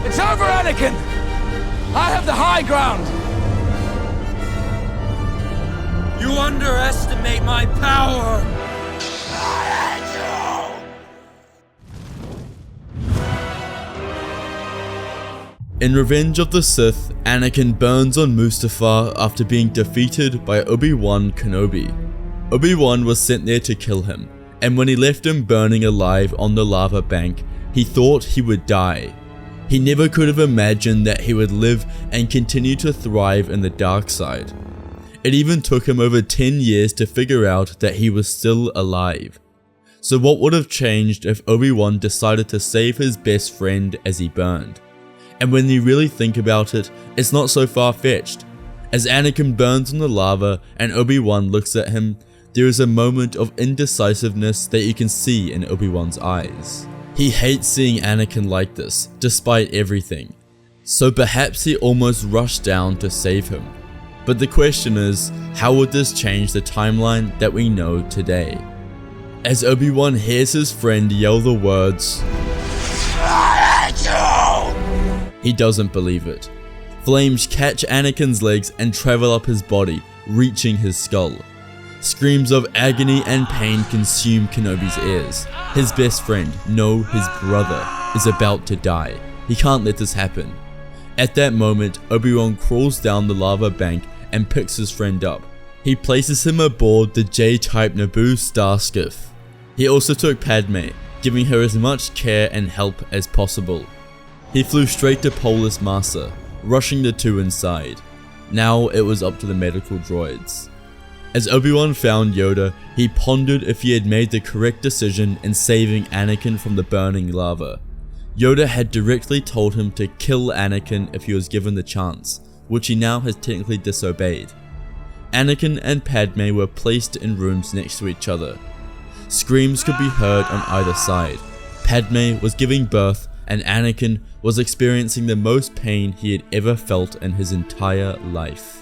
It's over, Anakin! I have the high ground! You underestimate my power! In Revenge of the Sith, Anakin burns on Mustafar after being defeated by Obi-Wan Kenobi. Obi-Wan was sent there to kill him, and when he left him burning alive on the lava bank, he thought he would die. He never could have imagined that he would live and continue to thrive in the dark side. It even took him over 10 years to figure out that he was still alive. So what would have changed if Obi-Wan decided to save his best friend as he burned? And when you really think about it, it's not so far-fetched. As Anakin burns in the lava and Obi-Wan looks at him, there is a moment of indecisiveness that you can see in Obi-Wan's eyes. He hates seeing Anakin like this, despite everything. So perhaps he almost rushed down to save him. But the question is, how would this change the timeline that we know today? As Obi-Wan hears his friend yell the words, he doesn't believe it. Flames catch Anakin's legs and travel up his body, reaching his skull. Screams of agony and pain consume Kenobi's ears. His best friend, no, his brother, is about to die. He can't let this happen. At that moment, Obi-Wan crawls down the lava bank and picks his friend up. He places him aboard the J-type Naboo star skiff. He also took Padme, giving her as much care and help as possible. He flew straight to Polis Massa, rushing the two inside. Now it was up to the medical droids. As Obi-Wan found Yoda, he pondered if he had made the correct decision in saving Anakin from the burning lava. Yoda had directly told him to kill Anakin if he was given the chance, which he now has technically disobeyed. Anakin and Padme were placed in rooms next to each other. Screams could be heard on either side. Padme was giving birth, and Anakin was experiencing the most pain he had ever felt in his entire life.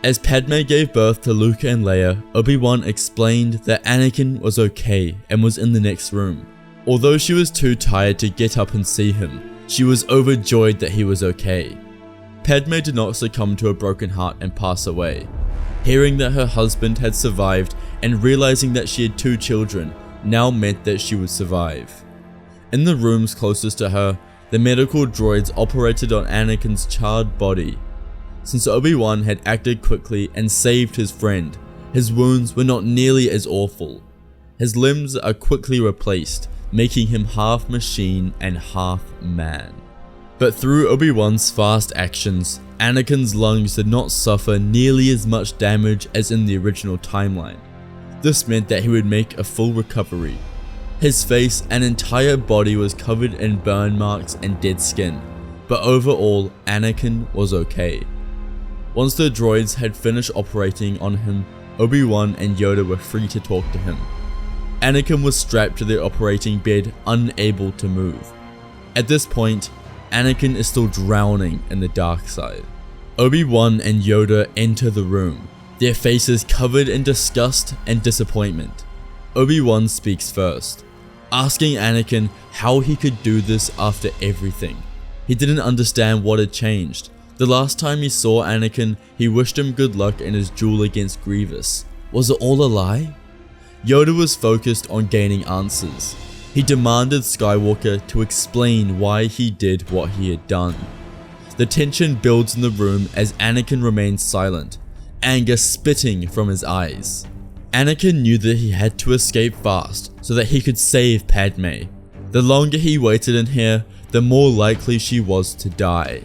As Padme gave birth to Luke and Leia, Obi-Wan explained that Anakin was okay and was in the next room. Although she was too tired to get up and see him, she was overjoyed that he was okay. Padme did not succumb to a broken heart and pass away. Hearing that her husband had survived and realizing that she had 2 children now meant that she would survive. In the rooms closest to her, the medical droids operated on Anakin's charred body. Since Obi-Wan had acted quickly and saved his friend, his wounds were not nearly as awful. His limbs are quickly replaced, making him half machine and half man. But through Obi-Wan's fast actions, Anakin's lungs did not suffer nearly as much damage as in the original timeline. This meant that he would make a full recovery. His face and entire body was covered in burn marks and dead skin, but overall, Anakin was okay. Once the droids had finished operating on him, Obi-Wan and Yoda were free to talk to him. Anakin was strapped to the operating bed, unable to move. At this point, Anakin is still drowning in the dark side. Obi-Wan and Yoda enter the room, their faces covered in disgust and disappointment. Obi-Wan speaks first, asking Anakin how he could do this after everything. He didn't understand what had changed. The last time he saw Anakin, he wished him good luck in his duel against Grievous. Was it all a lie? Yoda was focused on gaining answers. He demanded Skywalker to explain why he did what he had done. The tension builds in the room as Anakin remains silent, anger spitting from his eyes. Anakin knew that he had to escape fast so that he could save Padme. The longer he waited in here, the more likely she was to die.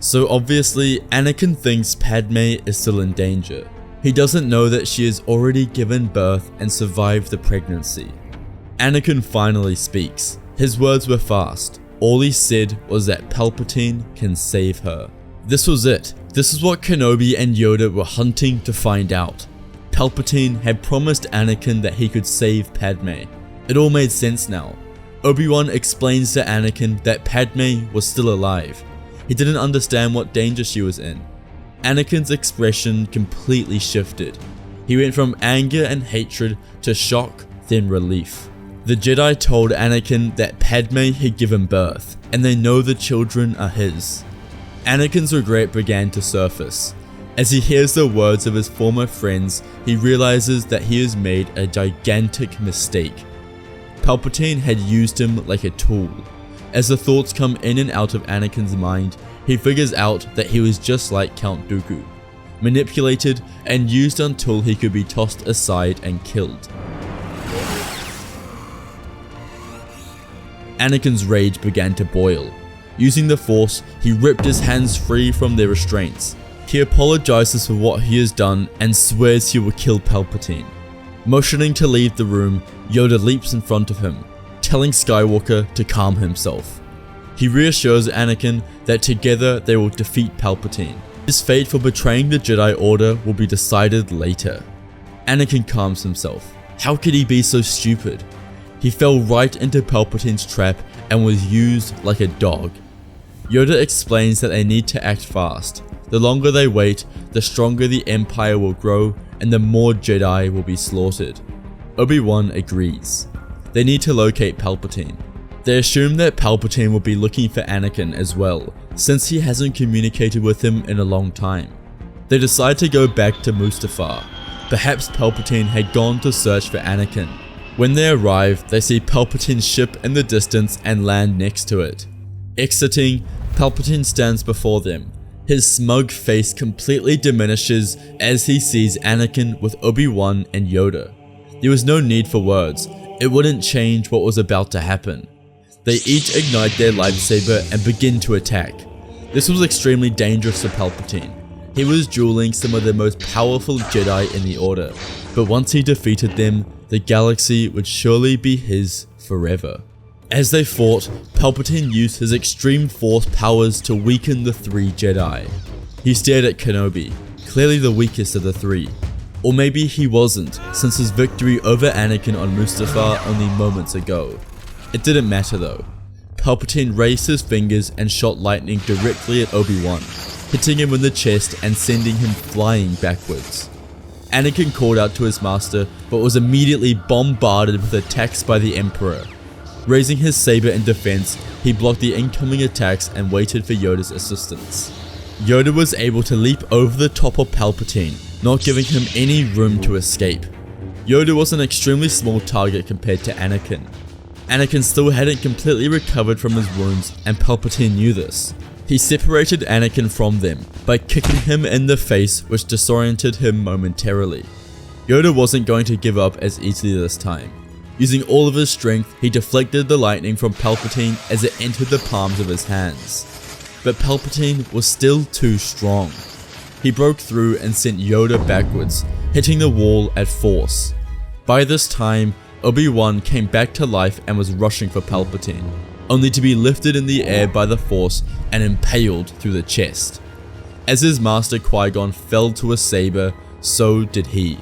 So obviously, Anakin thinks Padme is still in danger. He doesn't know that she has already given birth and survived the pregnancy. Anakin finally speaks. His words were fast. All he said was that Palpatine can save her. This was it. This is what Kenobi and Yoda were hunting to find out. Palpatine had promised Anakin that he could save Padme. It all made sense now. Obi-Wan explains to Anakin that Padme was still alive. He didn't understand what danger she was in. Anakin's expression completely shifted. He went from anger and hatred to shock, then relief. The Jedi told Anakin that Padme had given birth, and they know the children are his. Anakin's regret began to surface. As he hears the words of his former friends, he realizes that he has made a gigantic mistake. Palpatine had used him like a tool. As the thoughts come in and out of Anakin's mind, he figures out that he was just like Count Dooku, manipulated and used until he could be tossed aside and killed. Anakin's rage began to boil. Using the Force, he ripped his hands free from their restraints. He apologizes for what he has done and swears he will kill Palpatine. Motioning to leave the room, Yoda leaps in front of him, telling Skywalker to calm himself. He reassures Anakin that together they will defeat Palpatine. His fate for betraying the Jedi Order will be decided later. Anakin calms himself. How could he be so stupid? He fell right into Palpatine's trap and was used like a dog. Yoda explains that they need to act fast. The longer they wait, the stronger the Empire will grow and the more Jedi will be slaughtered. Obi-Wan agrees. They need to locate Palpatine. They assume that Palpatine will be looking for Anakin as well, since he hasn't communicated with him in a long time. They decide to go back to Mustafar. Perhaps Palpatine had gone to search for Anakin. When they arrive, they see Palpatine's ship in the distance and land next to it. Exiting, Palpatine stands before them. His smug face completely diminishes as he sees Anakin with Obi-Wan and Yoda. There was no need for words. It wouldn't change what was about to happen. They each ignite their lightsaber and begin to attack. This was extremely dangerous for Palpatine. He was dueling some of the most powerful Jedi in the Order, but once he defeated them, the galaxy would surely be his forever. As they fought, Palpatine used his extreme force powers to weaken the three Jedi. He stared at Kenobi, clearly the weakest of the three. Or maybe he wasn't, since his victory over Anakin on Mustafar only moments ago. It didn't matter though. Palpatine raised his fingers and shot lightning directly at Obi-Wan, hitting him in the chest and sending him flying backwards. Anakin called out to his master, but was immediately bombarded with attacks by the Emperor. Raising his saber in defense, he blocked the incoming attacks and waited for Yoda's assistance. Yoda was able to leap over the top of Palpatine, not giving him any room to escape. Yoda was an extremely small target compared to Anakin. Anakin still hadn't completely recovered from his wounds, and Palpatine knew this. He separated Anakin from them by kicking him in the face, which disoriented him momentarily. Yoda wasn't going to give up as easily this time. Using all of his strength, he deflected the lightning from Palpatine as it entered the palms of his hands. But Palpatine was still too strong. He broke through and sent Yoda backwards, hitting the wall at force. By this time, Obi-Wan came back to life and was rushing for Palpatine, only to be lifted in the air by the Force and impaled through the chest. As his master Qui-Gon fell to a saber, so did he.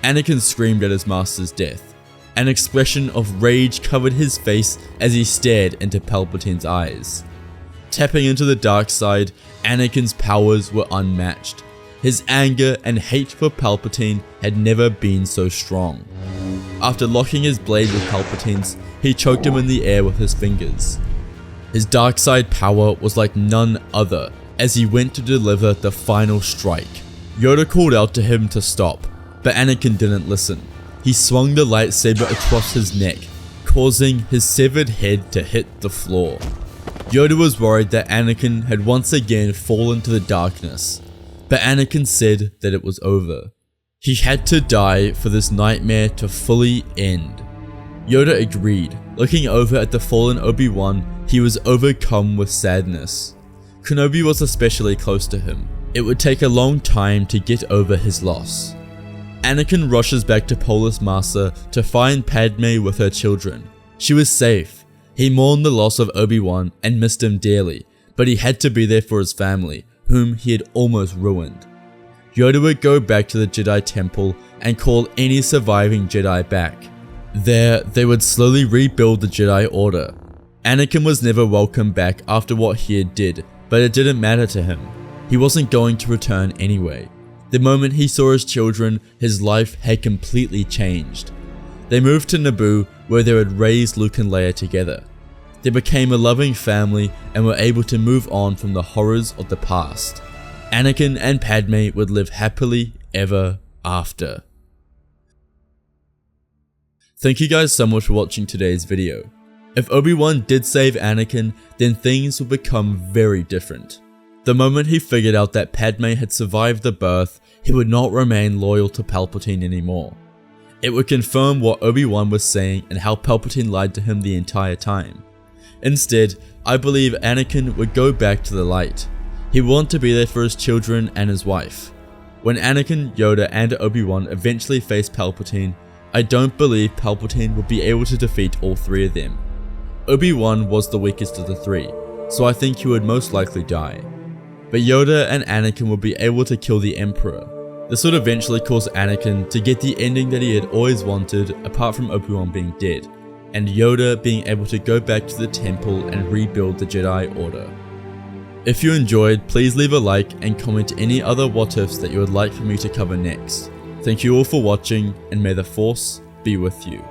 Anakin screamed at his master's death. An expression of rage covered his face as he stared into Palpatine's eyes. Tapping into the dark side, Anakin's powers were unmatched. His anger and hate for Palpatine had never been so strong. After locking his blade with Palpatine's, he choked him in the air with his fingers. His dark side power was like none other as he went to deliver the final strike. Yoda called out to him to stop, but Anakin didn't listen. He swung the lightsaber across his neck, causing his severed head to hit the floor. Yoda was worried that Anakin had once again fallen to the darkness, but Anakin said that it was over. He had to die for this nightmare to fully end. Yoda agreed. Looking over at the fallen Obi-Wan, he was overcome with sadness. Kenobi was especially close to him. It would take a long time to get over his loss. Anakin rushes back to Polis Massa to find Padme with her children. She was safe. He mourned the loss of Obi-Wan and missed him dearly, but he had to be there for his family, whom he had almost ruined. Yoda would go back to the Jedi Temple and call any surviving Jedi back. There, they would slowly rebuild the Jedi Order. Anakin was never welcomed back after what he had did, but it didn't matter to him. He wasn't going to return anyway. The moment he saw his children, his life had completely changed. They moved to Naboo, where they would raise Luke and Leia together. They became a loving family and were able to move on from the horrors of the past. Anakin and Padme would live happily ever after. Thank you guys so much for watching today's video. If Obi-Wan did save Anakin, then things would become very different. The moment he figured out that Padme had survived the birth, he would not remain loyal to Palpatine anymore. It would confirm what Obi-Wan was saying and how Palpatine lied to him the entire time. Instead, I believe Anakin would go back to the light. He would want to be there for his children and his wife. When Anakin, Yoda, and Obi-Wan eventually face Palpatine, I don't believe Palpatine would be able to defeat all three of them. Obi-Wan was the weakest of the three, so I think he would most likely die. But Yoda and Anakin would be able to kill the Emperor. This would eventually cause Anakin to get the ending that he had always wanted, apart from Obi-Wan being dead, and Yoda being able to go back to the temple and rebuild the Jedi Order. If you enjoyed, please leave a like and comment any other what ifs that you would like for me to cover next. Thank you all for watching, and may the Force be with you.